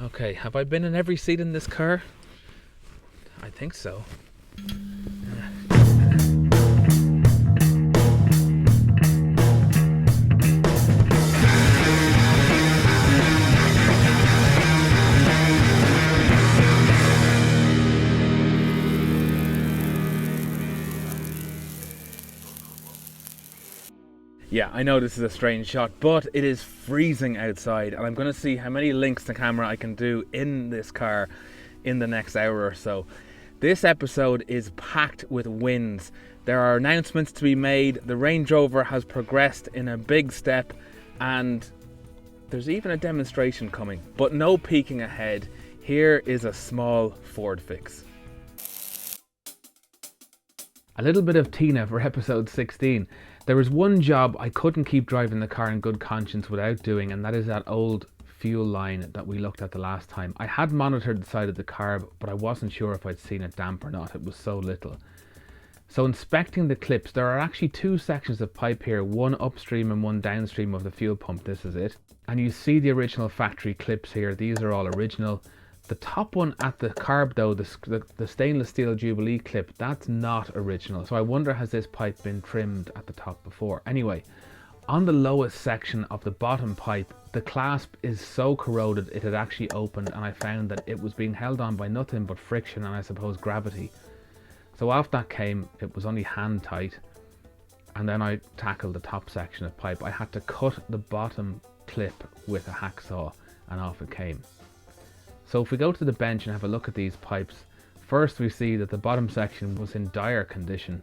Okay, have I been in every seat in this car? I think so. Yeah, I know this is a strange shot, but it is freezing outside, and I'm going to see how many links to camera I can do in this car in the next hour or so. This episode is packed with wins. There are announcements to be made. The Range Rover has progressed in a big step, and there's even a demonstration coming, but no peeking ahead. Here is a small Ford fix. A little bit of Tina for episode 16. There was one job I couldn't keep driving the car in good conscience without doing, and that is that old fuel line that we looked at the last time. I had monitored the side of the carb, but I wasn't sure if I'd seen it damp or not. It was so little. So inspecting the clips, there are actually two sections of pipe here, one upstream and one downstream of the fuel pump. This is it. And you see the original factory clips here. These are all original. The top one at the carb though, the stainless steel Jubilee clip, that's not original. So I wonder, has this pipe been trimmed at the top before? Anyway, on the lowest section of the bottom pipe, the clasp is so corroded it had actually opened, and I found that it was being held on by nothing but friction and I suppose gravity. So off that came, it was only hand tight, and then I tackled the top section of pipe. I had to cut the bottom clip with a hacksaw and off it came. So if we go to the bench and have a look at these pipes, first we see that the bottom section was in dire condition.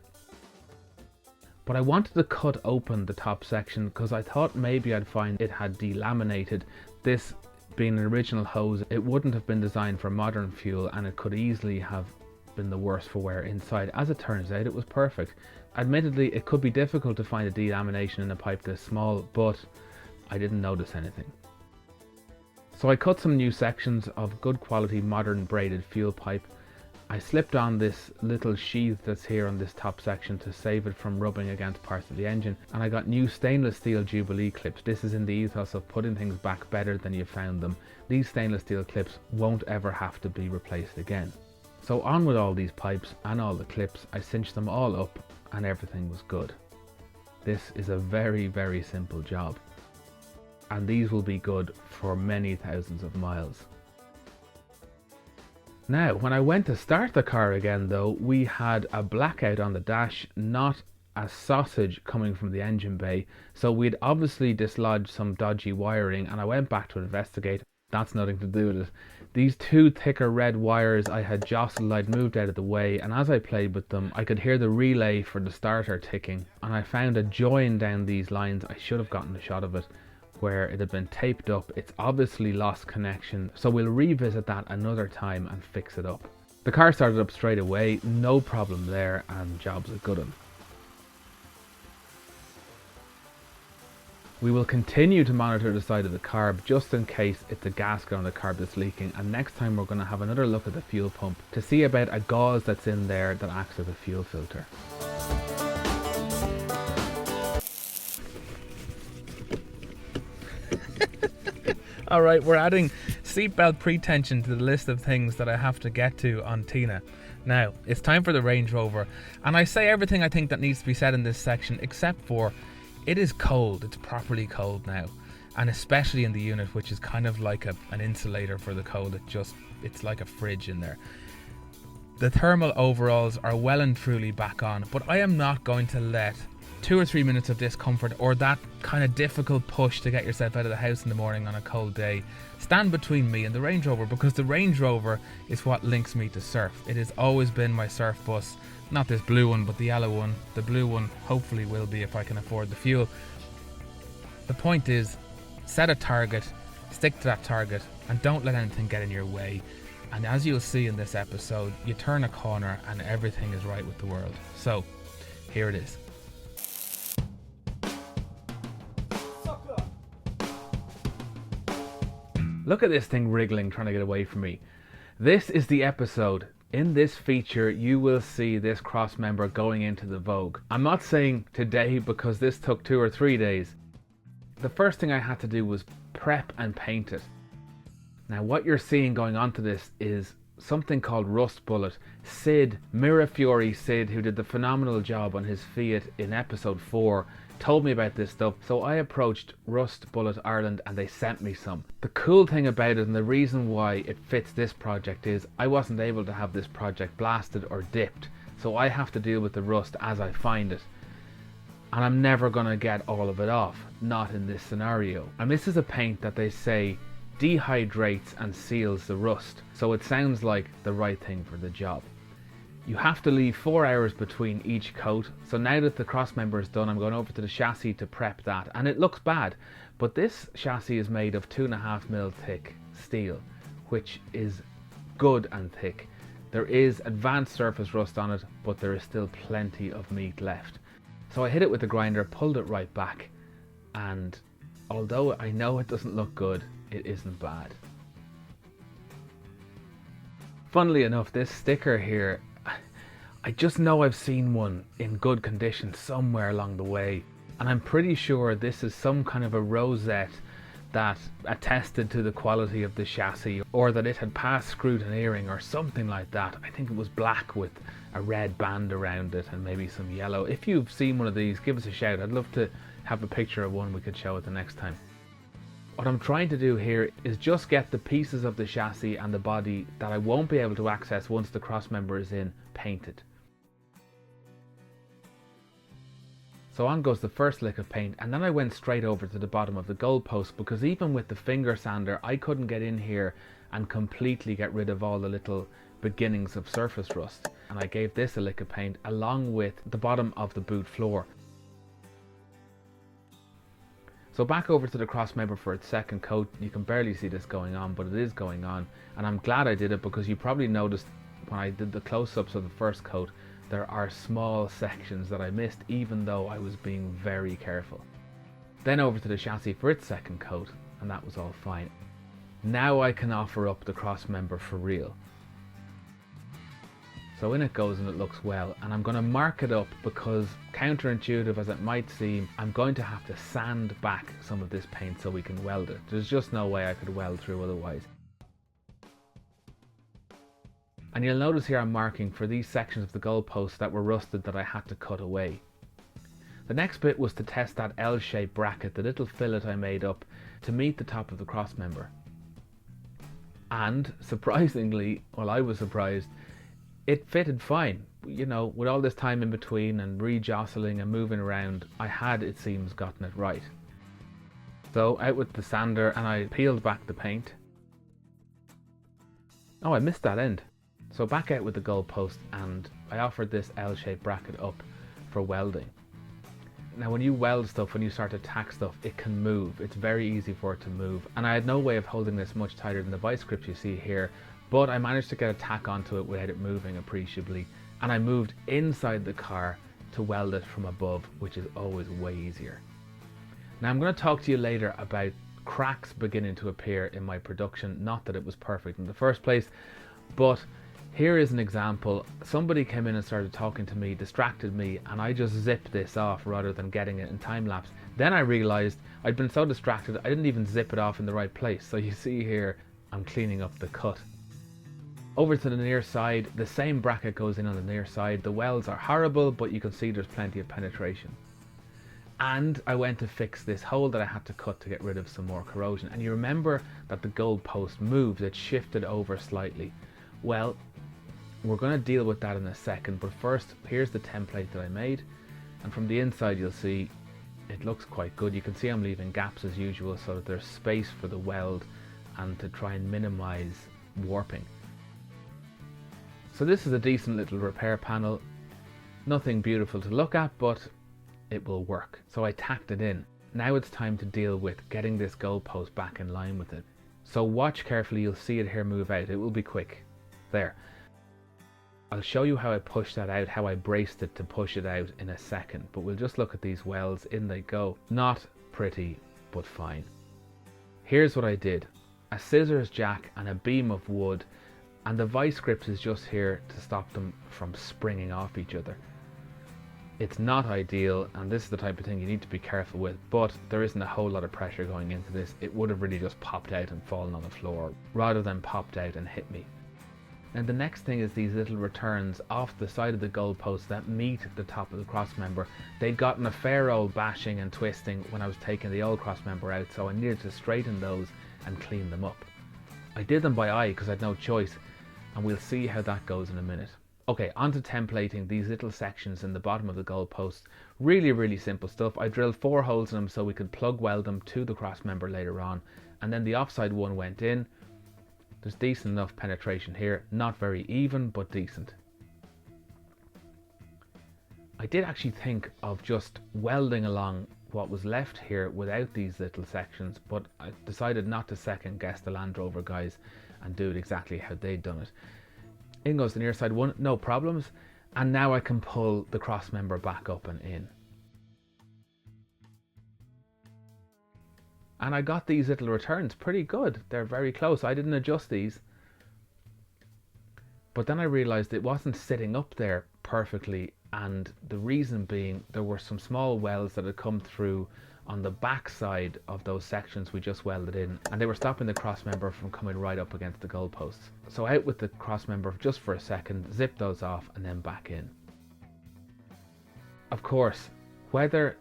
But I wanted to cut open the top section because I thought maybe I'd find it had delaminated. This being an original hose, it wouldn't have been designed for modern fuel, and it could easily have been the worse for wear inside. As it turns out, it was perfect. Admittedly, it could be difficult to find a delamination in a pipe this small, but I didn't notice anything. So I cut some new sections of good quality modern braided fuel pipe. I slipped on this little sheath that's here on this top section to save it from rubbing against parts of the engine, and I got new stainless steel Jubilee clips. This is in the ethos of putting things back better than you found them. These stainless steel clips won't ever have to be replaced again. So on with all these pipes and all the clips. I cinched them all up and everything was good. This is a very, very simple job, and these will be good for many thousands of miles. Now, when I went to start the car again though, we had a blackout on the dash, not a sausage coming from the engine bay, so we'd obviously dislodged some dodgy wiring, and I went back to investigate. That's nothing to do with it. These two thicker red wires I had jostled, I'd moved out of the way, and as I played with them I could hear the relay for the starter ticking, and I found a join down these lines. I should have gotten a shot of it, where it had been taped up. It's obviously lost connection, so we'll revisit that another time and fix it up. The car started up straight away, no problem there, and job's a good one. We will continue to monitor the side of the carb just in case it's a gasket on the carb that's leaking, and next time we're going to have another look at the fuel pump to see about a gauze that's in there that acts as a fuel filter. Alright, we're adding seatbelt pretension to the list of things that I have to get to on Tina. Now, it's time for the Range Rover, and I say everything I think that needs to be said in this section, except for it is cold. It's properly cold now, and especially in the unit, which is kind of like an insulator for the cold. It's like a fridge in there. The thermal overalls are well and truly back on, but I am not going to let 2 or 3 minutes of discomfort or that kind of difficult push to get yourself out of the house in the morning on a cold day stand between me and the Range Rover, because the Range Rover is what links me to surf. It has always been my surf bus, not this blue one but the yellow one. The blue one hopefully will be if I can afford the fuel. The point is, set a target, stick to that target, and don't let anything get in your way. And as you'll see in this episode, you turn a corner and everything is right with the world. So here it is. Look at this thing wriggling, trying to get away from me. This is the episode. In this feature, you will see this cross member going into the Vogue. I'm not saying today because this took 2 or 3 days. The first thing I had to do was prep and paint it. Now what you're seeing going onto this is something called Rust Bullet. Sid, Mirror Fury Sid, who did the phenomenal job on his Fiat in episode 4, told me about this stuff, so I approached Rust Bullet Ireland and they sent me some. The cool thing about it, and the reason why it fits this project, is I wasn't able to have this project blasted or dipped, so I have to deal with the rust as I find it. And I'm never going to get all of it off, not in this scenario. And this is a paint that they say dehydrates and seals the rust, so it sounds like the right thing for the job. You have to leave 4 hours between each coat, so now that the cross member is done, I'm going over to the chassis to prep that, and it looks bad, but this chassis is made of 2.5mm thick steel, which is good and thick. There is advanced surface rust on it, but there is still plenty of meat left. So I hit it with the grinder, pulled it right back, and although I know it doesn't look good, it isn't bad. Funnily enough, this sticker here, I just know I've seen one in good condition somewhere along the way, and I'm pretty sure this is some kind of a rosette that attested to the quality of the chassis, or that it had passed scrutineering or something like that. I think it was black with a red band around it and maybe some yellow. If you've seen one of these, give us a shout. I'd love to have a picture of one we could show it the next time. What I'm trying to do here is just get the pieces of the chassis and the body that I won't be able to access once the cross member is in painted. So on goes the first lick of paint, and then I went straight over to the bottom of the goalpost, because even with the finger sander I couldn't get in here and completely get rid of all the little beginnings of surface rust, and I gave this a lick of paint along with the bottom of the boot floor. So back over to the cross member for its second coat. You can barely see this going on, but it is going on, and I'm glad I did it, because you probably noticed when I did the close-ups of the first coat there are small sections that I missed, even though I was being very careful. Then over to the chassis for its second coat, and that was all fine. Now I can offer up the cross member for real. So in it goes, and it looks well, and I'm going to mark it up because, counterintuitive as it might seem, I'm going to have to sand back some of this paint so we can weld it. There's just no way I could weld through otherwise. And you'll notice here I'm marking for these sections of the goalposts that were rusted that I had to cut away. The next bit was to test that L-shaped bracket, the little fillet I made up to meet the top of the cross member. And surprisingly, well, I was surprised, it fitted fine. You know, with all this time in between and re-jostling and moving around, I had, it seems, gotten it right. So out with the sander, and I peeled back the paint. Oh, I missed that end. So back out with the goalpost, and I offered this L-shaped bracket up for welding. Now when you weld stuff, when you start to tack stuff, it can move. It's very easy for it to move, and I had no way of holding this much tighter than the vice grips you see here, but I managed to get a tack onto it without it moving appreciably, and I moved inside the car to weld it from above, which is always way easier. Now I'm going to talk to you later about cracks beginning to appear in my production. Not that it was perfect in the first place, but here is an example. Somebody came in and started talking to me, distracted me, and I just zipped this off rather than getting it in time lapse. Then I realized I'd been so distracted I didn't even zip it off in the right place. So you see here I'm cleaning up the cut. Over to the near side, the same bracket goes in on the near side. The welds are horrible, but you can see there's plenty of penetration. And I went to fix this hole that I had to cut to get rid of some more corrosion. And you remember that the goalpost moved, it shifted over slightly. Well, we're going to deal with that in a second, but first here's the template that I made, and from the inside you'll see it looks quite good. You can see I'm leaving gaps as usual so that there's space for the weld and to try and minimize warping. So this is a decent little repair panel, nothing beautiful to look at, but it will work. So I tacked it in. Now it's time to deal with getting this goalpost back in line with it. So watch carefully, you'll see it here move out. It will be quick. There. I'll show you how I pushed that out, how I braced it to push it out in a second, but we'll just look at these welds. In they go. Not pretty, but fine. Here's what I did. A scissors jack and a beam of wood, and the vice grips is just here to stop them from springing off each other. It's not ideal, and this is the type of thing you need to be careful with, but there isn't a whole lot of pressure going into this. It would have really just popped out and fallen on the floor rather than popped out and hit me. And the next thing is these little returns off the side of the goalpost that meet the top of the cross member. They'd gotten a fair old bashing and twisting when I was taking the old cross member out, so I needed to straighten those and clean them up. I did them by eye because I had no choice, and we'll see how that goes in a minute. Okay, onto templating these little sections in the bottom of the goalposts. Really simple stuff. I drilled 4 holes in them so we could plug weld them to the cross member later on, and then the offside one went in. There's decent enough penetration here, not very even, but decent. I did actually think of just welding along what was left here without these little sections, but I decided not to second guess the Land Rover guys and do it exactly how they'd done it. In goes the near side one, no problems, and now I can pull the cross member back up and in. And I got these little returns pretty good. They're very close. I didn't adjust these, but then I realized it wasn't sitting up there perfectly, and the reason being there were some small welds that had come through on the back side of those sections we just welded in, and they were stopping the cross member from coming right up against the goalposts. So out with the cross member just for a second, zip those off and then back in. Of course, whether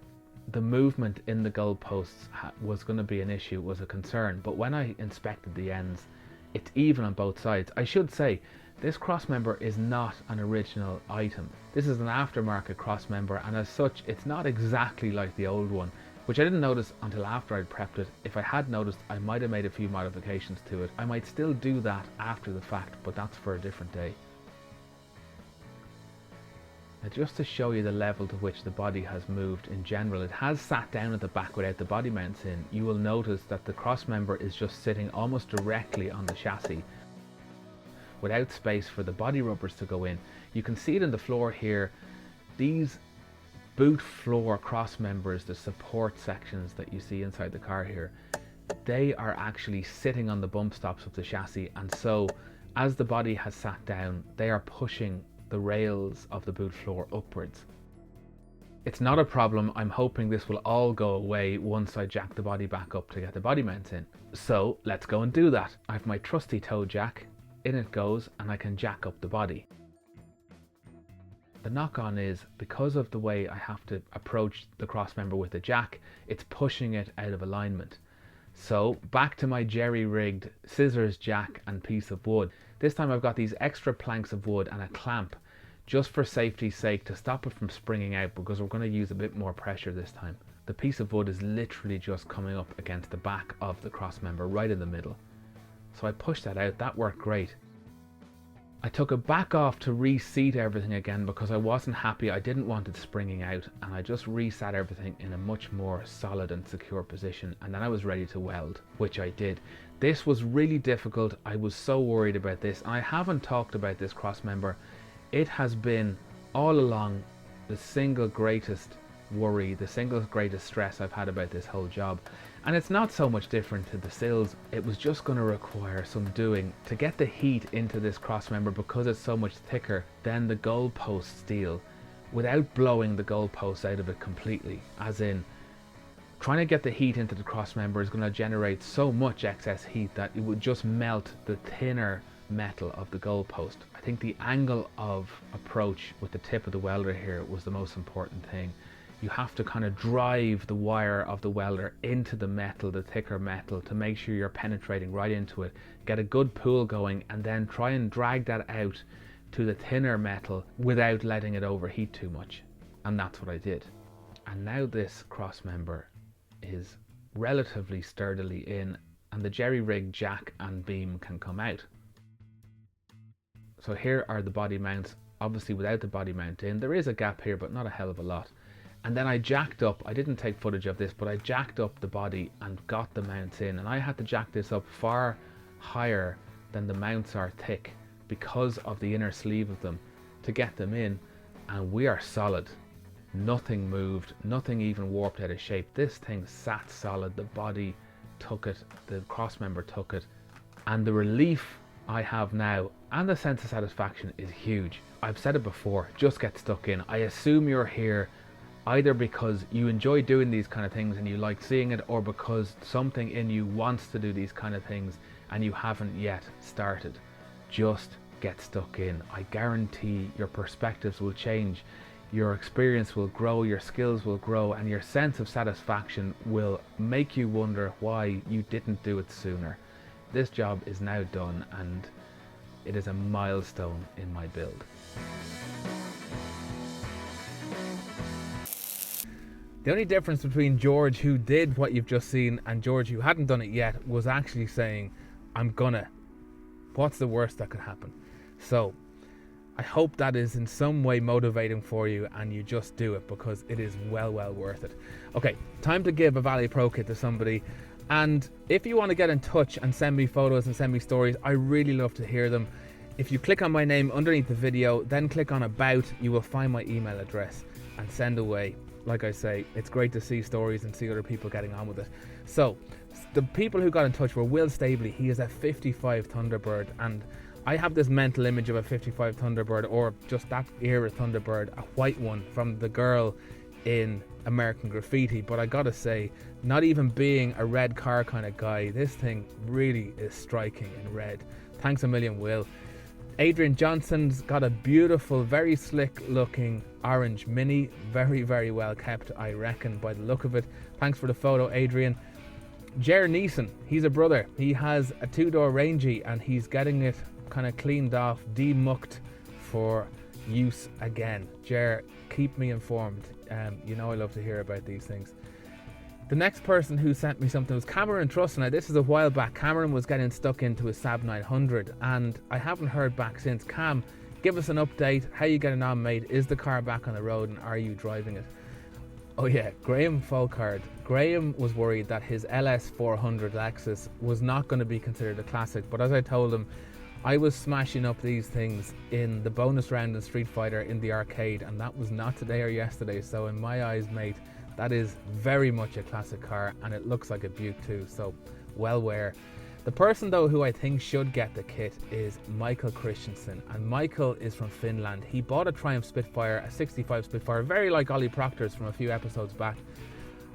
the movement in the goalposts was going to be an issue was a concern, but when I inspected the ends, it's even on both sides. I should say, this cross member is not an original item. This is an aftermarket cross member, and as such, it's not exactly like the old one, which I didn't notice until after I'd prepped it. If I had noticed, I might have made a few modifications to it. I might still do that after the fact, but that's for a different day. Now, just to show you the level to which the body has moved in general, it has sat down at the back without the body mounts in. You will notice that the cross member is just sitting almost directly on the chassis, without space for the body rubbers to go in. You can see it in the floor here. These boot floor cross members, the support sections that you see inside the car here, they are actually sitting on the bump stops of the chassis, and so as the body has sat down, they are pushing the rails of the boot floor upwards. It's not a problem. I'm hoping this will all go away once I jack the body back up to get the body mounts in. So let's go and do that. I have my trusty toe jack. In it goes, and I can jack up the body. The knock-on is, because of the way I have to approach the cross member with the jack, it's pushing it out of alignment. So back to my jerry-rigged scissors jack and piece of wood. This time I've got these extra planks of wood and a clamp, just for safety's sake, to stop it from springing out, because we're going to use a bit more pressure this time. The piece of wood is literally just coming up against the back of the cross member, right in the middle. So I pushed that out. That worked great. I took it back off to reseat everything again because I wasn't happy. I didn't want it springing out, and I just resat everything in a much more solid and secure position, and then I was ready to weld, which I did. This was really difficult. I was so worried about this, and I haven't talked about this cross member. It has been all along the single greatest worry, the single greatest stress I've had about this whole job. And it's not so much different to the sills. It was just going to require some doing to get the heat into this cross member, because it's so much thicker than the goalpost steel, without blowing the goalpost out of it completely. As in, trying to get the heat into the cross member is going to generate so much excess heat that it would just melt the thinner metal of the goalpost. I think the angle of approach with the tip of the welder here was the most important thing. You have to kind of drive the wire of the welder into the metal, the thicker metal, to make sure you're penetrating right into it, get a good pull going, and then try and drag that out to the thinner metal without letting it overheat too much. And that's what I did. And now this cross member is relatively sturdily in, and the jerry-rigged jack and beam can come out. So here are the body mounts, obviously without the body mount in. There is a gap here, but not a hell of a lot. And then I jacked up, I didn't take footage of this, but I jacked up the body and got the mounts in. And I had to jack this up far higher than the mounts are thick because of the inner sleeve of them to get them in. And we are solid. Nothing moved, nothing even warped out of shape. This thing sat solid. The body took it, the cross member took it. And the relief I have now, and the sense of satisfaction is huge. I've said it before, just get stuck in. I assume you're here either because you enjoy doing these kind of things and you like seeing it, or because something in you wants to do these kind of things and you haven't yet started. Just get stuck in. I guarantee your perspectives will change, your experience will grow, your skills will grow, and your sense of satisfaction will make you wonder why you didn't do it sooner. This job is now done and it is a milestone in my build. The only difference between George, who did what you've just seen, and George, who hadn't done it yet, was actually saying, I'm gonna. What's the worst that could happen? So I hope that is in some way motivating for you and you just do it, because it is well worth it. Okay, time to give a Valley Pro kit to somebody. And if you want to get in touch and send me photos and send me stories, I really love to hear them. If you click on my name underneath the video, then click on About, you will find my email address and send away. Like I say, it's great to see stories and see other people getting on with it. So the people who got in touch were Will Stabley. He is a 55 Thunderbird, and I have this mental image of a 55 Thunderbird, or just that era Thunderbird, a white one from the girl in American Graffiti. But I gotta say, not even being a red car kind of guy, this thing really is striking in red. Thanks a million, Will. Adrian Johnson's got a beautiful, very slick looking orange Mini. Very well kept, I reckon, by the look of it. Thanks for the photo, Adrian. Jer Neeson, he's a brother. He has a 2-door Rangy and he's getting it kind of cleaned off, demucked for use again. Jer, keep me informed. You know I love to hear about these things. The next person who sent me something was Cameron Truss. Now, this is a while back. Cameron was getting stuck into his Saab 900 and I haven't heard back since. Cam, give us an update. How are you getting on, mate? Is the car back on the road and are you driving it? Oh yeah, Graham Folkard. Graham was worried that his LS400 Lexus was not going to be considered a classic, but as I told him, I was smashing up these things in the bonus round in Street Fighter in the arcade, and that was not today or yesterday. So in my eyes, mate, that is very much a classic car, and it looks like a beaut too, so well wear. The person though who I think should get the kit is Michael Christensen, and Michael is from Finland. He bought a Triumph Spitfire, a 65 Spitfire, very like Ollie Proctor's from a few episodes back,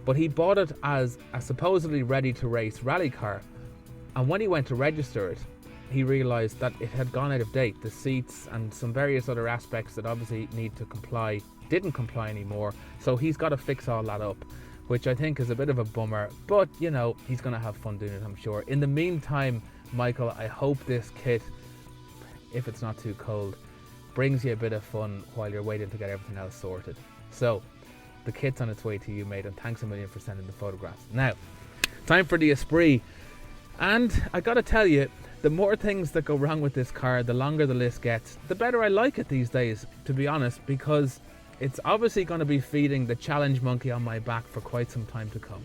but he bought it as a supposedly ready to race rally car, and when he went to register it, he realised that it had gone out of date. The seats and some various other aspects that obviously need to comply didn't comply anymore, so he's got to fix all that up, which I think is a bit of a bummer, but you know, he's going to have fun doing it, I'm sure. In the meantime, Michael, I hope this kit, if it's not too cold, brings you a bit of fun while you're waiting to get everything else sorted. So the kit's on its way to you, mate, and thanks a million for sending the photographs. Now, time for the Esprit, and I gotta tell you, the more things that go wrong with this car, the longer the list gets, the better I like it these days, to be honest, because it's obviously going to be feeding the challenge monkey on my back for quite some time to come.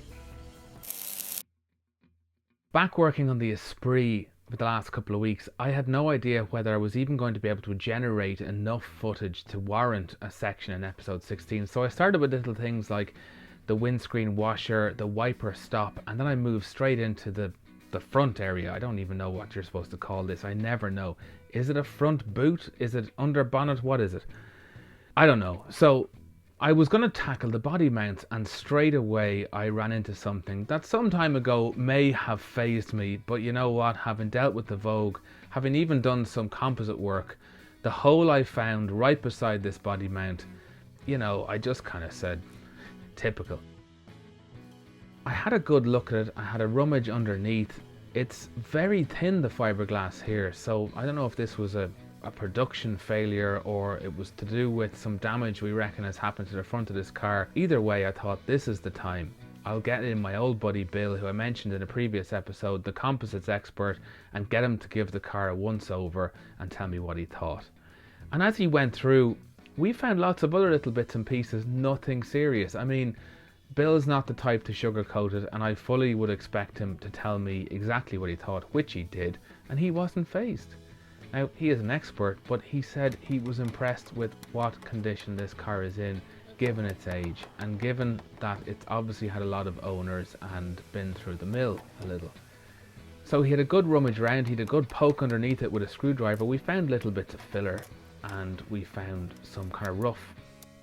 Back working on the Esprit for the last couple of weeks, I had no idea whether I was even going to be able to generate enough footage to warrant a section in episode 16. So I started with little things like the windscreen washer, the wiper stop, and then I moved straight into the front area. I don't even know what you're supposed to call this. I never know. Is it a front boot? Is it under bonnet? What is it? I don't know. So I was going to tackle the body mounts, and straight away I ran into something that some time ago may have fazed me, but you know what, having dealt with the Vogue, having even done some composite work, the hole I found right beside this body mount, you know, I just kind of said, typical. I had a good look at it. I had a rummage underneath. It's very thin, the fiberglass here, so I don't know if this was a production failure or it was to do with some damage we reckon has happened to the front of this car. Either way, I thought this is the time. I'll get in my old buddy Bill, who I mentioned in a previous episode, the composites expert, and get him to give the car a once over and tell me what he thought. And as he went through, we found lots of other little bits and pieces, nothing serious. I mean, Bill's not the type to sugarcoat it, and I fully would expect him to tell me exactly what he thought, which he did, and he wasn't fazed. Now, he is an expert, but he said he was impressed with what condition this car is in, given its age, and given that it's obviously had a lot of owners and been through the mill a little. So he had a good rummage around, he had a good poke underneath it with a screwdriver. We found little bits of filler, and we found some kind of rough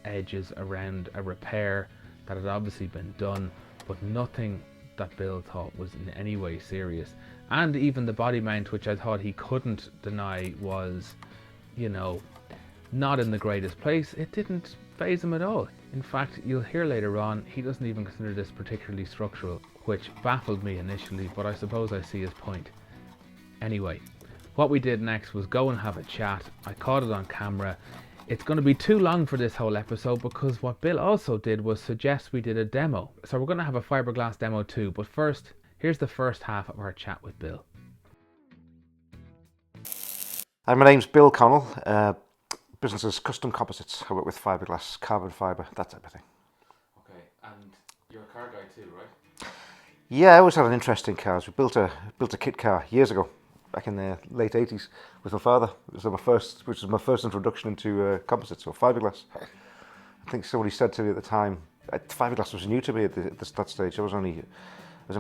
edges around a repair that had obviously been done, but nothing that Bill thought was in any way serious. And even the body mount, which I thought he couldn't deny was, you know, not in the greatest place, it didn't faze him at all. In fact, you'll hear later on, he doesn't even consider this particularly structural, which baffled me initially, but I suppose I see his point. Anyway, what we did next was go and have a chat. I caught it on camera. It's going to be too long for this whole episode because what Bill also did was suggest we did a demo. So we're going to have a fiberglass demo too, but first, here's the first half of our chat with Bill. Hi, my name's Bill Connell. Business is Custom Composites. I work with fiberglass, carbon fibre, that type of thing. Okay, and you're a car guy too, right? Yeah, I always had an interest in cars. We built a kit car years ago, back in the late 80s, with my father. It was which was my first introduction into composites or fiberglass. I think somebody said to me at the time, fiberglass was new to me at that stage. I was in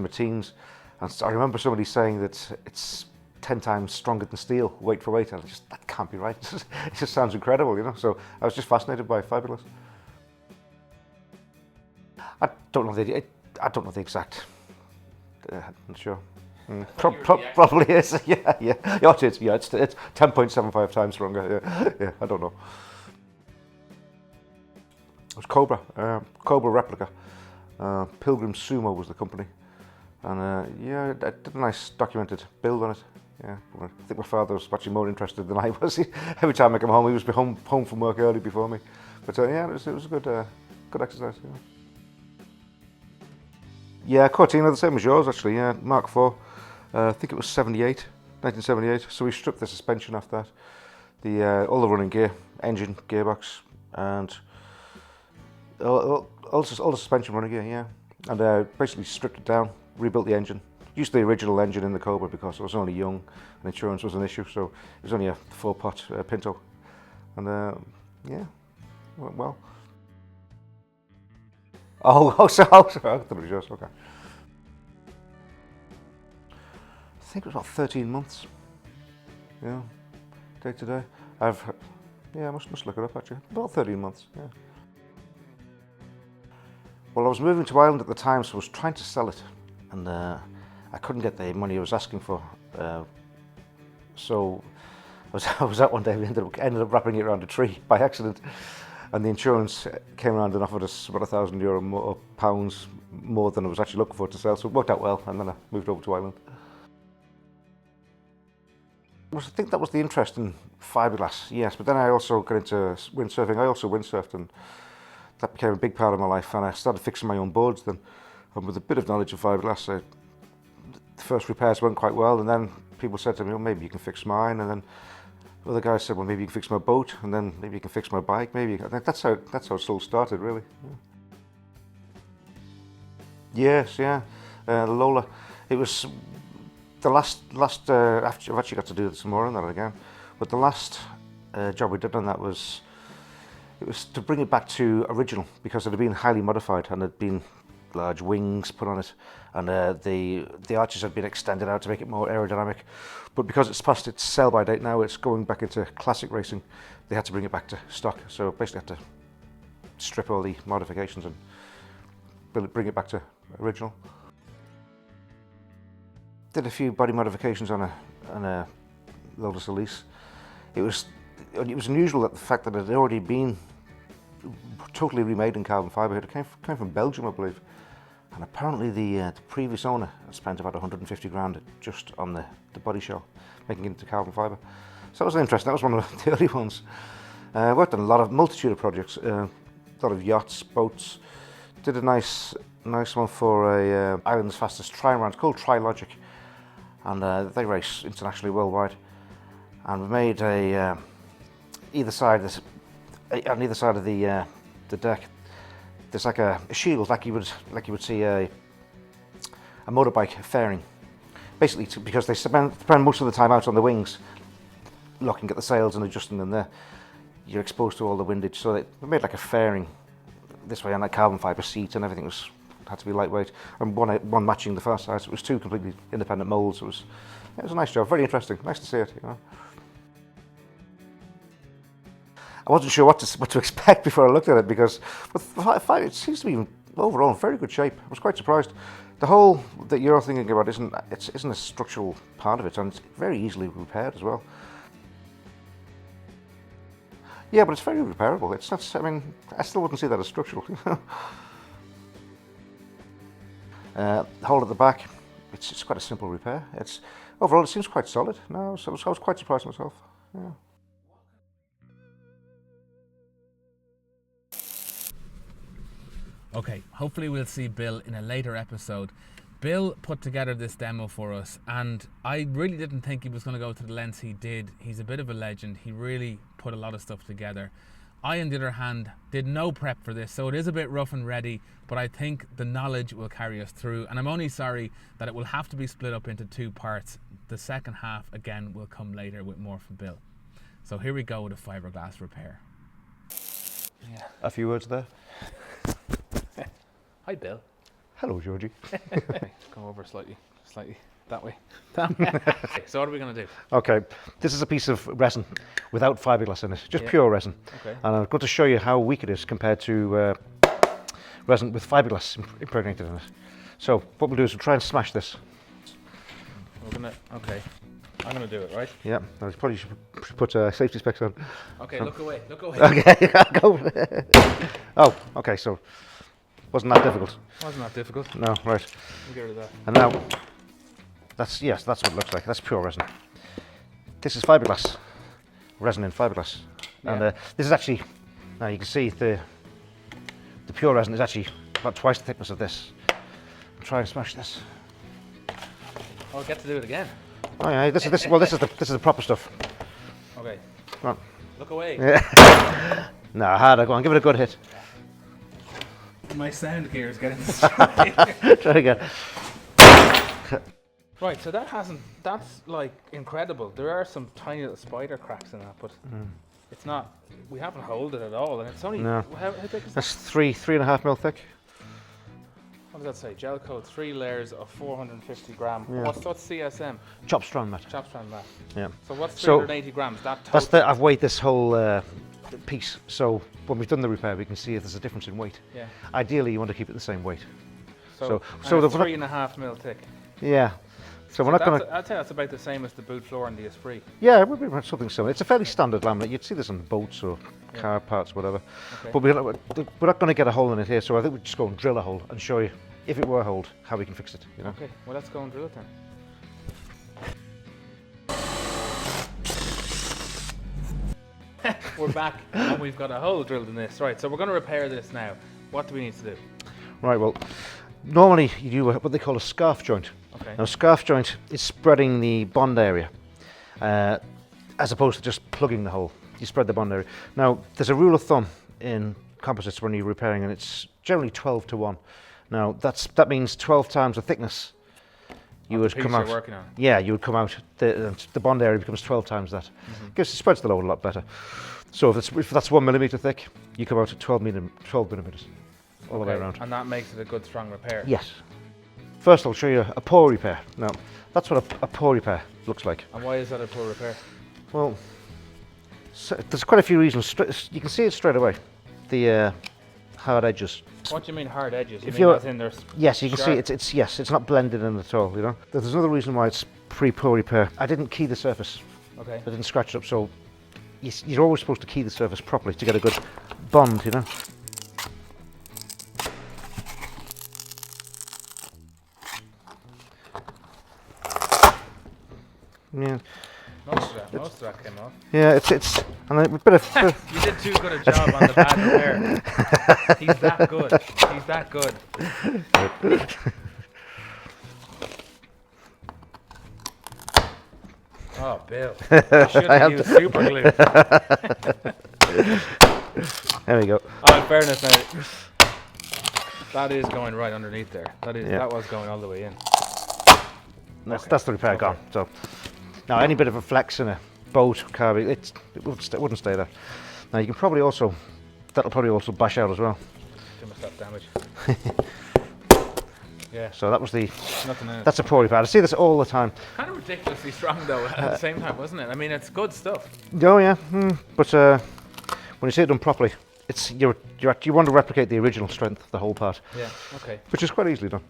my teens, and I remember somebody saying that it's 10 times stronger than steel, weight for weight, and that can't be right. It just sounds incredible, you know. So I was just fascinated by fiberglass. I don't know the exact. I'm not sure. Probably is. Yeah. It's 10.75 times stronger. Yeah. I don't know. It was Cobra, Cobra replica. Pilgrim Sumo was the company, and I did a nice documented build on it. Yeah, I think my father was actually more interested than I was. Every time I come home, he was home from work early before me. But it was a good exercise. Yeah, Cortina, the same as yours actually. Yeah, Mark IV. I think it was 1978. So we stripped the suspension off that, all the running gear, engine, gearbox, and all the suspension running gear. Yeah, and basically stripped it down, rebuilt the engine. Used the original engine in the Cobra because I was only young and insurance was an issue, so it was only a 4-pot Pinto, and went well. Sorry, I thought it was yours. Okay. I think it was about 13 months. Yeah, day to day. I must look it up actually. About 13 months. Yeah. Well, I was moving to Ireland at the time, so I was trying to sell it, and I couldn't get the money I was asking for, so I was out one day. We ended up wrapping it around a tree by accident, and the insurance came around and offered us about €1,000 more, pounds more than I was actually looking for to sell. So it worked out well, and then I moved over to Ireland. I think that was the interest in fiberglass, yes. But then I also got into windsurfing. I also windsurfed, and that became a big part of my life. And I started fixing my own boards then, and with a bit of knowledge of fiberglass. The first repairs went quite well, and then people said to me, well, maybe you can fix mine, and then other guys said, well, maybe you can fix my boat, and then maybe you can fix my bike, maybe. I think that's how it all started, really. Yeah. Yes, yeah, the Lola. It was the last I've actually got to do some more on that again, but the last job we did on that was to bring it back to original, because it had been highly modified and had been large wings put on it, and the arches had been extended out to make it more aerodynamic. But because it's past its sell-by date now, it's going back into classic racing. They had to bring it back to stock, so basically had to strip all the modifications and bring it back to original. Did a few body modifications on a Lotus Elise. It was unusual that the fact that it had already been totally remade in carbon fibre. It came from Belgium, I believe. And apparently the previous owner spent about 150 grand just on the body shell, making it into carbon fibre. So that was interesting. That was one of the early ones. I worked on a multitude of projects, a lot of yachts, boats. Did a nice one for a Ireland's fastest trimaran called Trilogic, and they race internationally worldwide. And we made on either side of the deck, there's like a shield, like you would see a motorbike fairing. Basically, because they spend most of the time out on the wings, looking at the sails and adjusting them there. You're exposed to all the windage, so they made like a fairing this way, on that carbon fibre seat, and everything was had to be lightweight, and one matching the far side. So it was two completely independent moulds. It was a nice job, very interesting. Nice to see it. You know. I wasn't sure what to expect before I looked at it, because it seems to be overall in very good shape. I was quite surprised. The hole that you're thinking about isn't a structural part of it, and it's very easily repaired as well. Yeah, but it's very repairable. It's not. I mean, I still wouldn't see that as structural. The hole at the back, it's quite a simple repair. Overall it seems quite solid. No, so I was quite surprised myself. Yeah. Okay, hopefully we'll see Bill in a later episode. Bill put together this demo for us, and I really didn't think he was going to go to the lengths he did. He's a bit of a legend. He really put a lot of stuff together. I, on the other hand, did no prep for this, so it is a bit rough and ready, but I think the knowledge will carry us through, and I'm only sorry that it will have to be split up into two parts. The second half, again, will come later with more from Bill. So here we go with a fiberglass repair. Yeah. A few words there. Hi, Bill. Hello, Georgie. Go over slightly that way. Okay, so what are we going to do? Okay, this is a piece of resin without fiberglass in it, just Yeah. pure resin. Okay. And I'm going to show you how weak it is compared to resin with fiberglass impregnated in it. So what we'll do is we'll try and smash this. Okay, I'm gonna do it, right? Yeah, I probably should put safety specs on. Okay, look away. Okay, go. Oh, okay, so wasn't that difficult? Wasn't that difficult? No, right. We'll get rid of that. And now, that's what it looks like. That's pure resin. This is fiberglass, resin in fiberglass. Yeah. And this is actually, now you can see the pure resin is actually about twice the thickness of this. Try and smash this. Oh, I get to do it again. Oh yeah, this is the proper stuff. Okay. Come on. Look away. Yeah. No, harder. Go on, give it a good hit. My sound gear is getting destroyed. Try again. Right, so that's like incredible. There are some tiny little spider cracks in that, but it's not, we haven't holed it at all, and it's only, No. how thick is that? That's 3.5 mil thick. What does that say? Gel coat, 3 layers of 450 gram. Yeah. What's CSM? Chop strand mat. Chop strand mat. Yeah. So what's So, 380 grams? That's I've weighed this whole piece, so when we've done the repair, we can see if there's a difference in weight. Yeah. Ideally, you want to keep it the same weight. So it's 3.5 mil thick. Yeah. So we're not going to. I'd say that's about the same as the boot floor and the Esprit. Yeah, it would be something similar. It's a fairly standard laminate. You'd see this on boats or car parts, whatever. Okay. But we're not going to get a hole in it here, so I think we'll just go and drill a hole and show you, if it were holed, how we can fix it. You know? Okay, well let's go and drill it then. We're back and we've got a hole drilled in this. Right, so we're going to repair this now. What do we need to do? Right, well, normally you do what they call a scarf joint. Okay. Now, scarf joint is spreading the bond area, as opposed to just plugging the hole. You spread the bond area. Now, there's a rule of thumb in composites when you're repairing, and it's generally 12:1. Now, that means 12 times the thickness. You would come out. Working on. Yeah, you would come out. The bond area becomes 12 times that. It spreads the load a lot better. So if that's 1 millimeter thick, you come out at 12 millimeters all the way around. And that makes it a good strong repair. Yes. First, I'll show you a pore repair. Now, that's what a pore repair looks like. And why is that a poor repair? Well, so there's quite a few reasons. You can see it straight away. The hard edges. What do you mean hard edges? If you mean you're- as in there's Yes, you can sharp? see it's not blended in at all. You know. There's another reason why it's pre-pore repair. I didn't key the surface. Okay. I didn't scratch it up. So you're always supposed to key the surface properly to get a good bond. You know. Yeah. Most of that came off. Yeah, it's and a bit of. You did too good a job on the bad repair. He's that good. He's that good. Oh, Bill. I should have used super glue. There we go. Oh, in fairness now, that is going right underneath there. That was going all the way in. That's the repair gone. So now any bit of a flex in a boat, car, it wouldn't stay there. Now you can probably also, that'll probably also bash out as well. Do myself damage. Yeah. So that was the. Nothing in it. That's a poorly pad. I see this all the time. Kind of ridiculously strong though at the same time, wasn't it? I mean, it's good stuff. Oh yeah, but when you see it done properly, it's you want to replicate the original strength of the whole part. Yeah. Okay. Which is quite easily done.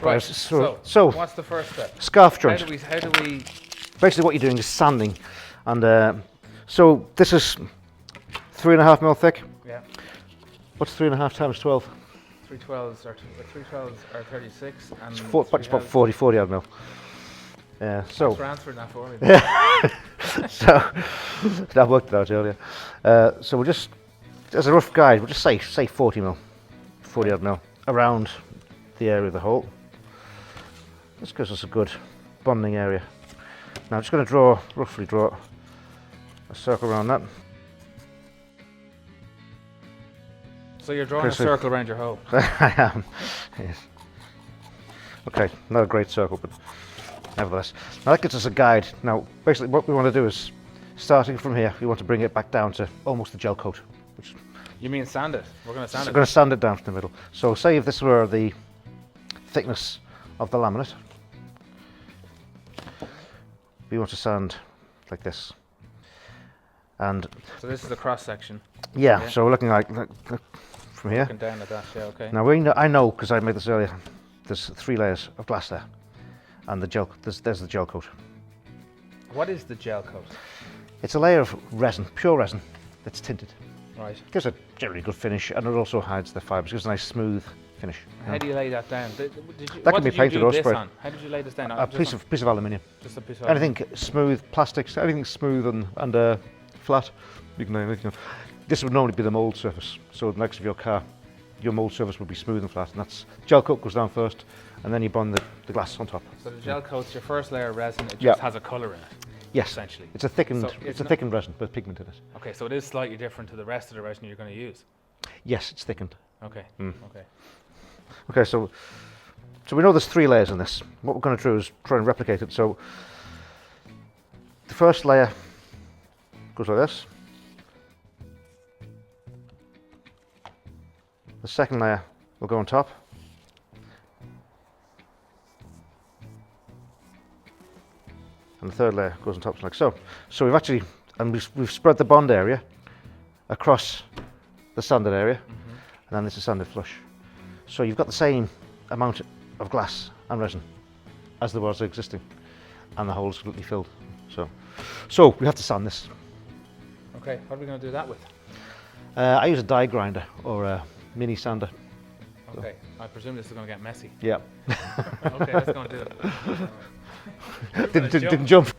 Right. So what's the first step? Scarf joint. How do we? Basically, what you're doing is sanding, and so this is 3.5 mil thick. Yeah. What's 3.5 times 12? 312s are 36, and It's about 40 odd mil. Yeah. So. Thanks for answering that for me. So that worked it out earlier. So we'll just, as a rough guide, we'll just say 40 mil, 40 odd mil around the area of the hole. This gives us a good bonding area. Now I'm just going to roughly draw a circle around that. So you're drawing a circle around your hole. I am. Yes. Okay, not a great circle, but nevertheless. Now that gives us a guide. Now, basically what we want to do is, starting from here, we want to bring it back down to almost the gel coat. Which You mean sand it? We're going to sand it? We're going to sand it down to the middle. So say if this were the thickness of the laminate, we want to sand like this. And so this is the cross section. yeah. So we're looking like from here. Looking down at that, yeah, okay. Now I know because I made this earlier. There's 3 layers of glass there, and the gel. There's the gel coat. What is the gel coat? It's a layer of resin, pure resin, that's tinted. Right. Gives a generally good finish, and it also hides the fibres. Gives a nice smooth finish. How do you lay that down? That can be painted or sprayed. How did you lay this down? A piece of aluminium. Just a piece of Anything smooth, plastics, anything smooth and flat. You know, this would normally be the mould surface. So next to your car, your mould surface would be smooth and flat, and that's gel coat goes down first, and then you bond the glass on top. So the gel coat's your first layer of resin. It just has a colour in it. Yes, essentially. It's a thickened, thickened resin with pigment in it. Okay, so it is slightly different to the rest of the resin you're going to use. Yes, it's thickened. Okay. Okay. Okay, so we know there's 3 layers in this. What we're going to do is try and replicate it. So the first layer goes like this. The second layer will go on top. And the third layer goes on top like so. So we've actually, and we've spread the bond area across the sanded area, and then this is sanded flush. So you've got the same amount of glass and resin as there was existing, and the hole's completely filled. So we have to sand this. Okay, what are we going to do that with? I use a die grinder or a mini sander. Okay, I presume this is going to get messy. Yeah. Okay, let's go and do it. Didn't jump.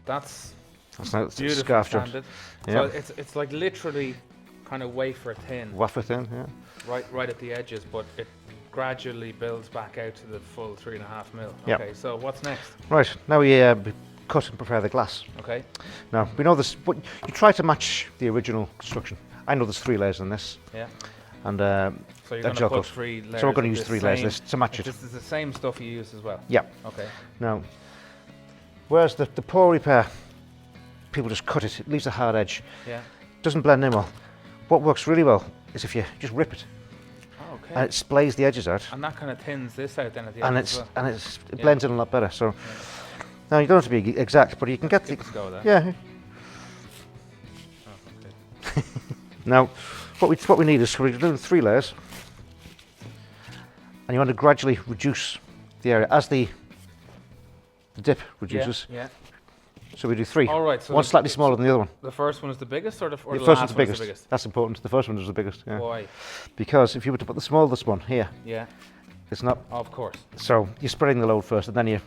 That's beautiful scarf joint. Yeah. So it's like literally kind of wafer thin. Wafer thin, yeah. Right at the edges, but it gradually builds back out to the full 3.5 mil. Yep. Okay, so what's next? Right, now we cut and prepare the glass. Okay. Now, we know this, but you try to match the original construction. I know there's 3 layers in this. Yeah. And so you're going to put 3 layers. So we're going to use 3 layers of this to match it. This is the same stuff you use as well? Yeah. Okay. Now, whereas the pour repair, people just cut it, it leaves a hard edge. Yeah. Doesn't blend in well. What works really well is if you just rip it. Oh, okay. And it splays the edges out. And that kind of thins this out then at the and end it blends in a lot better. So now you don't have to be exact, but you can get the go there. yeah. Oh, okay. Now, what we need is we're doing 3 layers, and you want to gradually reduce the area as the dip reduces. Yeah. So we do 3. All right. So one slightly smaller than the other one. The first one is the biggest, or the first last one's the one is biggest. the biggest? That's important. The first one is the biggest. Yeah. Why? Because if you were to put the smallest one here, yeah, it's not. Of course. So you're spreading the load first, and then you're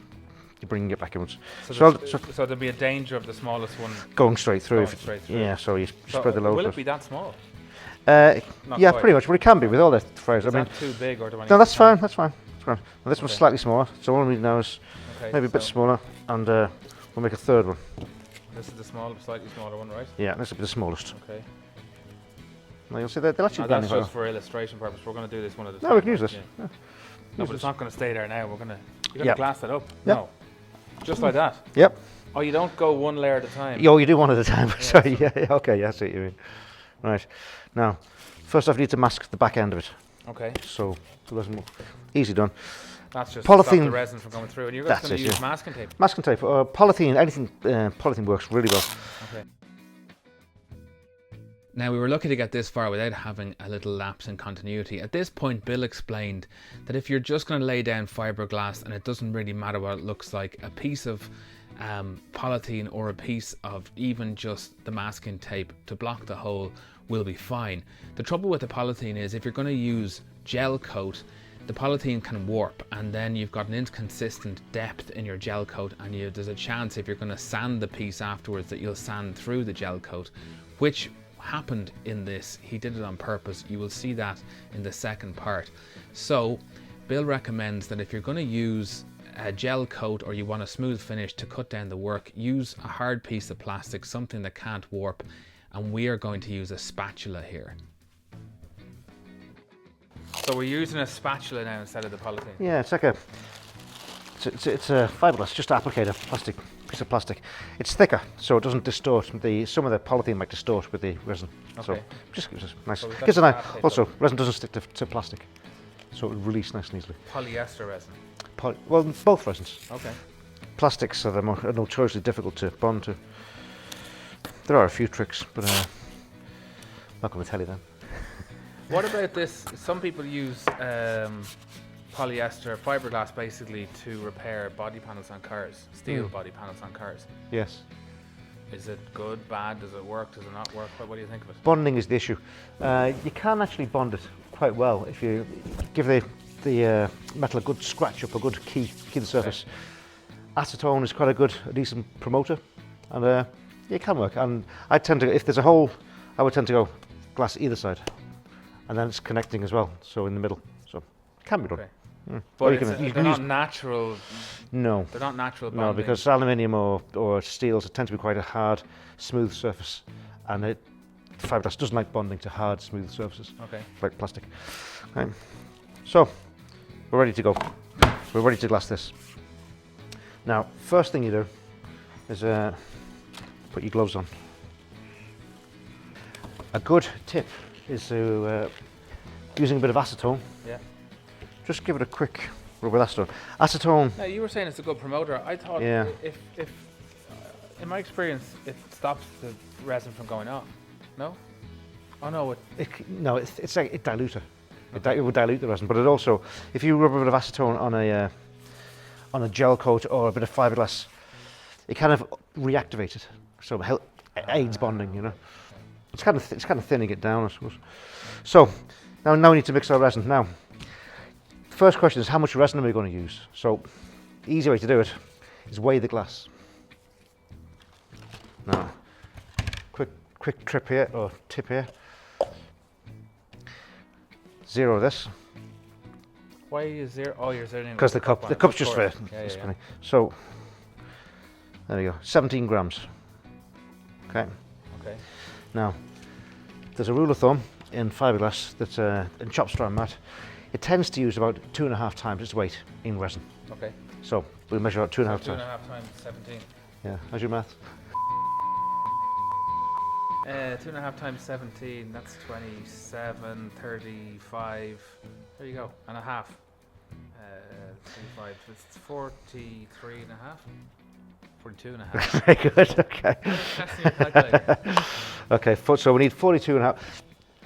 bringing it back inwards. So there'll be a danger of the smallest one going straight through. Yeah. So you spread the load. Will first. it be that small? Yeah, quite. pretty much. But it can be with all the frames. Is that too big, or do I need no, that's to fine. That's fine. That's fine. And this one's slightly smaller, so all we need now is maybe a bit smaller, and we'll make a third one. This is the slightly smaller one, right? Yeah, this will be the smallest. Okay. Now you'll see they'll actually that's just for illustration purpose. We're going to do this one at a time. No, we can use this. Yeah. No, but it's not going to stay there now. You're going to glass it up. Yeah. No. Just like that? Yep. Oh, you don't go one layer at a time? Oh, you do one at a time. Sorry, yeah, okay, yeah, I see what you mean. Right. Now, first off, you need to mask the back end of it. Okay. So, the resin, easy done. That's just polythene, to stop the resin from coming through. And you're just going to use masking tape? Masking tape. Polythene, anything, polythene works really well. Okay. Now, we were lucky to get this far without having a little lapse in continuity. At this point, Bill explained that if you're just going to lay down fiberglass and it doesn't really matter what it looks like, a piece of polythene or a piece of even just the masking tape to block the hole will be fine. The trouble with the polythene is if you're going to use gel coat, the polythene can warp, and then you've got an inconsistent depth in your gel coat, and there's a chance if you're going to sand the piece afterwards that you'll sand through the gel coat, which happened in this. He did it on purpose. You will see that in the second part. So Bill recommends that if you're going to use a gel coat or you want a smooth finish to cut down the work, use a hard piece of plastic, something that can't warp, and we are going to use a spatula here. So we're using a spatula now instead of the polythene? Yeah, it's like a fiberglass, just to applicate a piece of plastic. It's thicker, so it doesn't distort. Some of the polythene might distort with the resin. Okay. So just gives us nice. So Gives a nice. Also, resin doesn't stick to plastic, so it will release nice and easily. Polyester resin? Well, both resins. Okay. Plastics are notoriously difficult to bond to. There are a few tricks, but I'm not going to tell you them. What about this? Some people use polyester, fiberglass basically to repair body panels on cars, steel body panels on cars. Yes. Is it good, bad? Does it work? Does it not work? What do you think of it? Bonding is the issue. You can actually bond it quite well if you give the metal a good scratch up, a good key the surface. Okay. Acetone is quite a decent promoter, and it can work. And I tend to, if there's a hole, I would tend to go glass either side, and then it's connecting as well, so in the middle. So it can be done. Okay. Mm. But they're not natural. No. They're not natural bonding. No, because aluminium or steels tend to be quite a hard, smooth surface, and fiberglass doesn't like bonding to hard, smooth surfaces. Okay. Like plastic. Right. So we're ready to go. We're ready to glass this. Now, first thing you do is put your gloves on. A good tip is to using a bit of acetone. Yeah. Just give it a quick rub with acetone. Acetone. Now, you were saying it's a good promoter. I thought if in my experience, it stops the resin from going off. No? Oh no. It's like it dilutes it. Okay. It will dilute the resin, but it also, if you rub a bit of acetone on a gel coat or a bit of fiberglass, it kind of reactivates it, so it aids bonding. You know, it's kind of thinning it down, I suppose. So now we need to mix our resin. Now, first question is how much resin are we going to use? So, the easy way to do it is weigh the glass. Now, quick trip here or tip here. Zero this. Why is zero? Oh, you're zeroing because the cup's just for spinning. So there we go, 17 grams. Okay. Okay. Now, there's a rule of thumb in fiberglass that's in chop strand mat. It tends to use about 2.5 times its weight in resin. Okay. So we'll measure out 2.5 times. 2.5 times 17. Yeah. How's your math? 2.5 times 17. That's 27, 35. There you go, and a half. 35. It's 43 and a half. 42 and a half. Very good. Okay. Okay. So we need 42 and a half.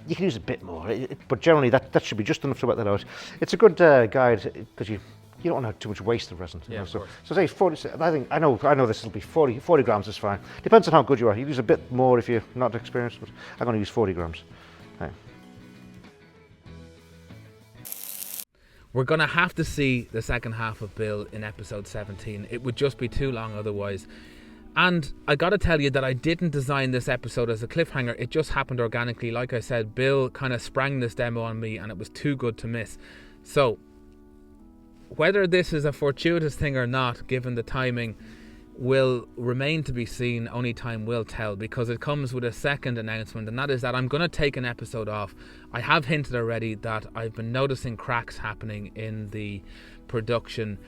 You can use a bit more, but generally that should be just enough to work that out. It's a good guide because you don't want to have too much waste of resin. Yeah, so say 40. I know this will be 40 grams is fine. Depends on how good you are. You use a bit more if you're not experienced, but I'm going to use 40 grams. Okay. We're going to have to see the second half of Bill in episode 17. It would just be too long otherwise. And I got to tell you that I didn't design this episode as a cliffhanger. It just happened organically. Like I said, Bill kind of sprang this demo on me and it was too good to miss. So whether this is a fortuitous thing or not, given the timing, will remain to be seen. Only time will tell, because it comes with a second announcement, and that is that I'm going to take an episode off. I have hinted already that I've been noticing cracks happening in the production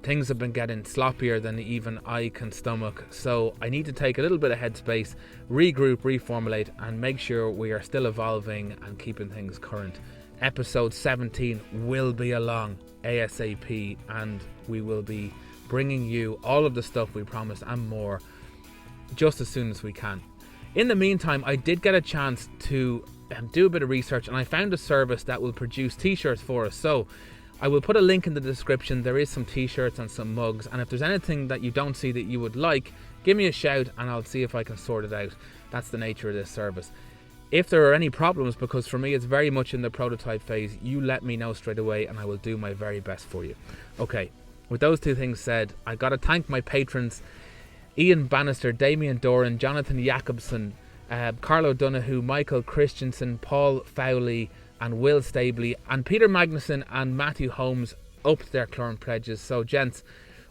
Things have been getting sloppier than even I can stomach, so I need to take a little bit of headspace, regroup, reformulate, and make sure we are still evolving and keeping things current. Episode 17 will be along ASAP, and we will be bringing you all of the stuff we promised and more just as soon as we can. In the meantime, I did get a chance to do a bit of research, and I found a service that will produce t-shirts for us. So I will put a link in the description. There is some t-shirts and some mugs, and if there's anything that you don't see that you would like, give me a shout and I'll see if I can sort it out. That's the nature of this service. If there are any problems, because for me it's very much in the prototype phase, you let me know straight away and I will do my very best for you. Okay, with those two things said, I gotta thank my patrons: Ian Bannister, Damien Doran, Jonathan Jacobson, Carlo Donoghue, Michael Christensen, Paul Fowley and Will Stabley, and Peter Magnuson and Matthew Holmes upped their current pledges. So gents,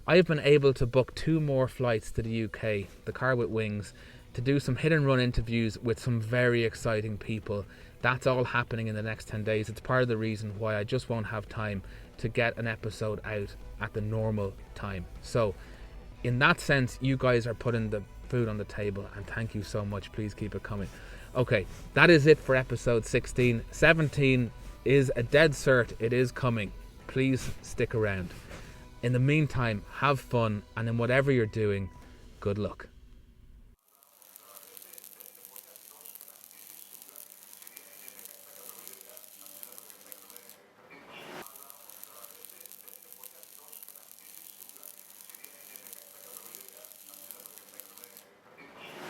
I have been able to book 2 more flights to the UK, the Car with Wings, to do some hit and run interviews with some very exciting people. That's all happening in the next 10 days. It's part of the reason why I just won't have time to get an episode out at the normal time. So in that sense, you guys are putting the food on the table, and thank you so much. Please keep it coming. Okay, that is it for episode 16. 17 is a dead cert. It is coming. Please stick around. In the meantime, have fun, and in whatever you're doing, good luck.